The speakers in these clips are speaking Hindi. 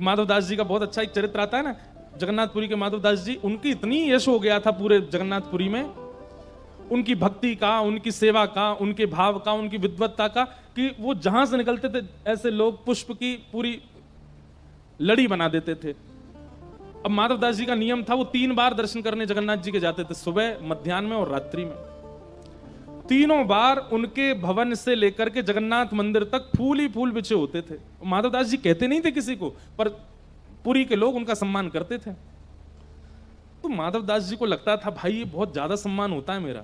माधवदास जी का बहुत अच्छा एक चरित्र आता है ना, जगन्नाथपुरी के माधवदास जी, उनकी इतनी यश हो गया था पूरे जगन्नाथपुरी में, उनकी भक्ति का, उनकी सेवा का, उनके भाव का, उनकी विद्वत्ता का, कि वो जहां से निकलते थे ऐसे लोग पुष्प की पूरी लड़ी बना देते थे। अब माधवदास जी का नियम था, वो 3 बार दर्शन करने जगन्नाथ जी के जाते थे, सुबह, मध्याह्न में और रात्रि में। तीनों बार उनके भवन से लेकर के जगन्नाथ मंदिर तक फूल ही फूल बिछे होते थे। माधवदास जी कहते नहीं थे किसी को, पर पुरी के लोग उनका सम्मान करते थे। तो माधवदास जी को लगता था भाई ये बहुत ज्यादा सम्मान होता है मेरा,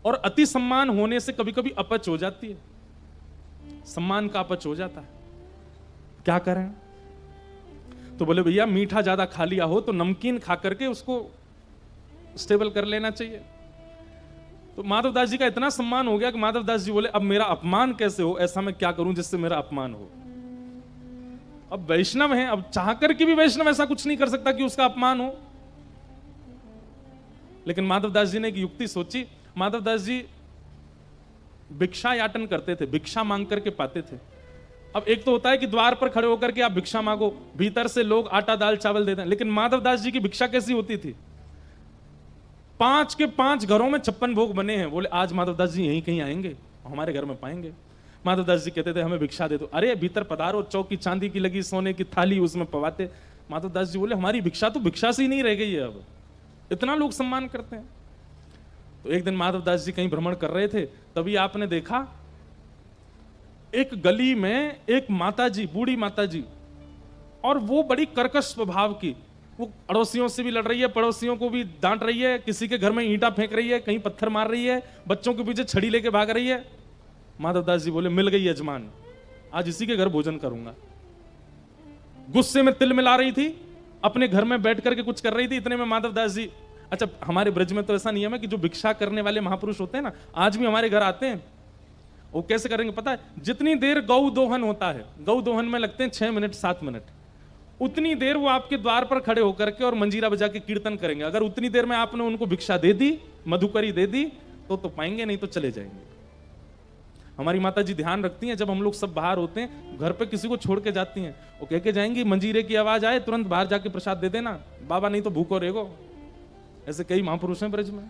और अति सम्मान होने से कभी कभी अपच हो जाती है, सम्मान का अपच हो जाता है, क्या करें? तो बोले भैया मीठा ज्यादा खा लिया हो तो नमकीन खा करके उसको स्टेबल कर लेना चाहिए। तो माधवदास जी का इतना सम्मान हो गया कि माधवदास जी बोले अब मेरा अपमान कैसे हो, ऐसा मैं क्या करूं जिससे मेरा अपमान हो। अब वैष्णव हैं, अब चाह करके भी वैष्णव ऐसा कुछ नहीं कर सकता कि उसका अपमान हो। लेकिन माधवदास जी ने एक युक्ति सोची। माधवदास जी भिक्षा याटन करते थे, भिक्षा मांग करके पाते थे। अब एक तो होता है कि द्वार पर खड़े होकर के आप भिक्षा मांगो, भीतर से लोग आटा दाल चावल देते हैं, लेकिन माधवदास जी की भिक्षा कैसी होती थी? 5 के 5 घरों में 56 भोग बने हैं, बोले आज माधवदास जी यहीं कहीं आएंगे, हमारे घर में पाएंगे। माधवदास जी कहते थे हमें भिक्षा दे दो, अरे भीतर पधारो, चौकी चांदी की लगी, सोने की थाली, उसमें पवाते। माधवदास जी बोले हमारी भिक्षा तो भिक्षा से ही नहीं रह गई है, अब इतना लोग सम्मान करते हैं। तो एक दिन माधवदास जी कहीं भ्रमण कर रहे थे, तभी आपने देखा एक गली में एक माता जी, बूढ़ी माता जी, और वो बड़ी कर्कश स्वभाव की, वो अड़ोसियों से भी लड़ रही है, पड़ोसियों को भी डांट रही है, किसी के घर में ईंटा फेंक रही है, कहीं पत्थर मार रही है, बच्चों के पीछे छड़ी लेके भाग रही है। माधवदास जी बोले मिल गई यजमान, आज इसी के घर भोजन करूंगा। गुस्से में तिल मिला रही थी, अपने घर में बैठ करके कुछ कर रही थी। इतने में माधवदास जी, अच्छा हमारे ब्रज में तो ऐसा नियम है कि जो भिक्षा करने वाले महापुरुष होते हैं ना, आज भी हमारे घर आते हैं। वो कैसे करेंगे पता है? जितनी देर गौ दोहन होता है, गौ दोहन में लगते हैं 6 मिनट 7 मिनट, उतनी देर वो आपके द्वार पर खड़े होकर के और मंजीरा बजा के कीर्तन करेंगे। अगर उतनी देर में आपने उनको भिक्षा दे दी, मधुकरी दे दी, तो पाएंगे, नहीं तो चले जाएंगे। हमारी माता जी ध्यान रखती हैं, जब हम लोग सब बाहर होते हैं, घर पे किसी को छोड़ के जाती हैं, वो कह के जाएंगी मंजीरे की आवाज आए तुरंत बाहर जाके प्रसाद दे देना बाबा, नहीं तो भूखो रहेगो। ऐसे कई महापुरुष हैं ब्रज में।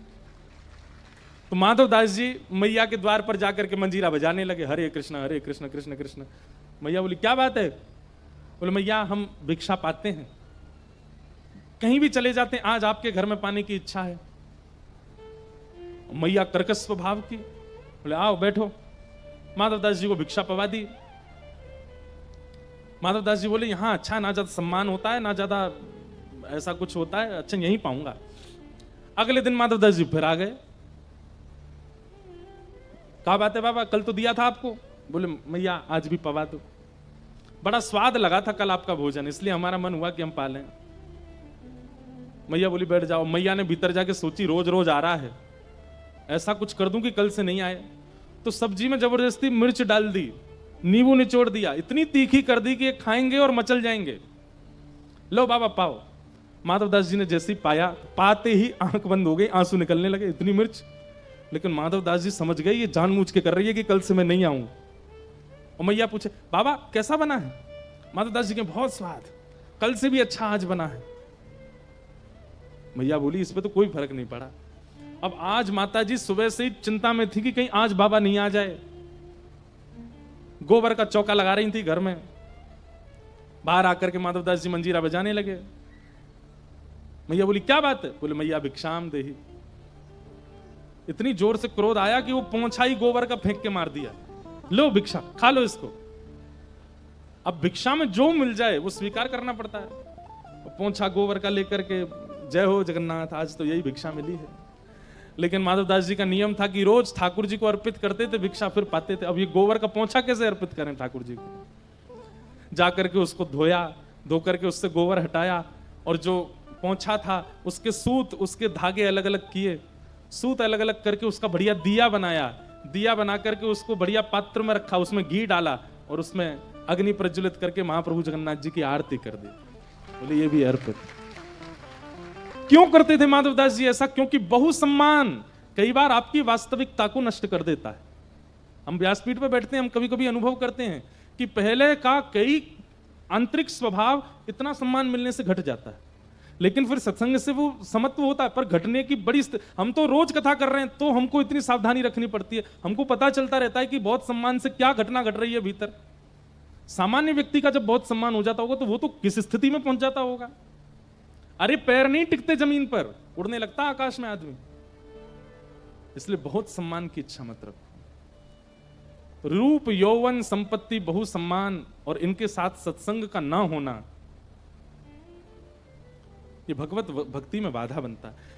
तो माधवदास जी मैया के द्वार पर जाकर के मंजीरा बजाने लगे, हरे कृष्ण कृष्ण कृष्ण। मैया बोली क्या बात है? बोले मैया हम भिक्षा पाते हैं, कहीं भी चले जाते हैं, आज आपके घर में पाने की इच्छा है। मैया कर्कश स्वभाव की, बोले आओ बैठो। माधवदास जी को भिक्षा पवा दी। माधवदास जी बोले यहां अच्छा ना ज्यादा सम्मान होता है, ना ज्यादा ऐसा कुछ होता है, अच्छा यहीं पाऊंगा। अगले दिन माधवदास जी फिर आ गए। क्या बात है बाबा, कल तो दिया था आपको? बोले मैया आज भी पवा दो, बड़ा स्वाद लगा था कल आपका भोजन, इसलिए हमारा मन हुआ कि हम पालें। मैया बोली बैठ जाओ। मैया ने भीतर जाके सोची रोज रोज आ रहा है, ऐसा कुछ कर दूं कि कल से नहीं आए। तो सब्जी में जबरदस्ती मिर्च डाल दी, नींबू निचोड़ दिया, इतनी तीखी कर दी कि ये खाएंगे और मचल जाएंगे। लो बाबा पाओ। माधवदास जी ने जैसे ही पाया, पाते ही आंख बंद हो गई, आंसू निकलने लगे, इतनी मिर्च। लेकिन माधवदास जी समझ गए ये जानबूझ के कर रही है कि कल से मैं नहीं आऊं। और मैया पूछे बाबा कैसा बना है? माधवदास जी के बहुत स्वाद, कल से भी अच्छा आज बना है। मैया बोली इसमें तो कोई फर्क नहीं पड़ा। अब आज माता जी सुबह से ही चिंता में थी कि कहीं आज बाबा नहीं आ जाए। गोबर का चौका लगा रही थी घर में। बाहर आकर के माधवदास जी मंजीरा बजाने लगे। मैया बोली क्या बात है? बोले मैया भिक्षाम देही। इतनी जोर से क्रोध आया कि वो पोंछा ही गोबर का फेंक के मार दिया। लो भिक्षा, खा लो इसको। अब भिक्षा में जो मिल जाए वो स्वीकार करना पड़ता है। पोंछा गोबर का लेकर के, जय हो जगन्नाथ, आज तो यही भिक्षा मिली है। लेकिन माधवदास जी का नियम था कि रोज ठाकुर जी को अर्पित करते थे भिक्षा, फिर पाते थे। अब ये गोबर का पोंछा कैसे अर्पित करें ठाकुर जी को? जाकर के उसको धोया, धो करके उससे गोबर हटाया, और जो पोंछा था उसके सूत, उसके धागे अलग अलग किए, सूत अलग अलग करके उसका बढ़िया दिया बनाया। दिया बना करके उसको बढ़िया पात्र में रखा, उसमें घी डाला और उसमें अग्नि प्रज्वलित करके महाप्रभु जगन्नाथ जी की आरती कर दी। बोले ये भी अर्पित। क्यों करते थे माधवदास जी ऐसा? क्योंकि बहु सम्मान कई बार आपकी वास्तविकता को नष्ट कर देता है। हम व्यासपीठ पर बैठते हैं, हम कभी कभी अनुभव करते हैं कि पहले का कई आंतरिक स्वभाव इतना सम्मान मिलने से घट जाता है, लेकिन फिर सत्संग से वो समत्व होता है। पर घटने की बड़ी हम तो रोज कथा कर रहे हैं तो हमको इतनी सावधानी रखनी पड़ती है, हमको पता चलता रहता है कि बहुत सम्मान से क्या घटना घट रही है भीतर। सामान्य व्यक्ति का जब बहुत सम्मान हो जाता होगा तो वो तो किस स्थिति में पहुंच जाता होगा। अरे पैर नहीं टिकते जमीन पर, उड़ने लगता आकाश में आदमी। इसलिए बहुत सम्मान की इच्छा मत रखो। रूप, यौवन, संपत्ति, बहु सम्मान और इनके साथ सत्संग का ना होना, ये भगवत भक्ति में बाधा बनता है।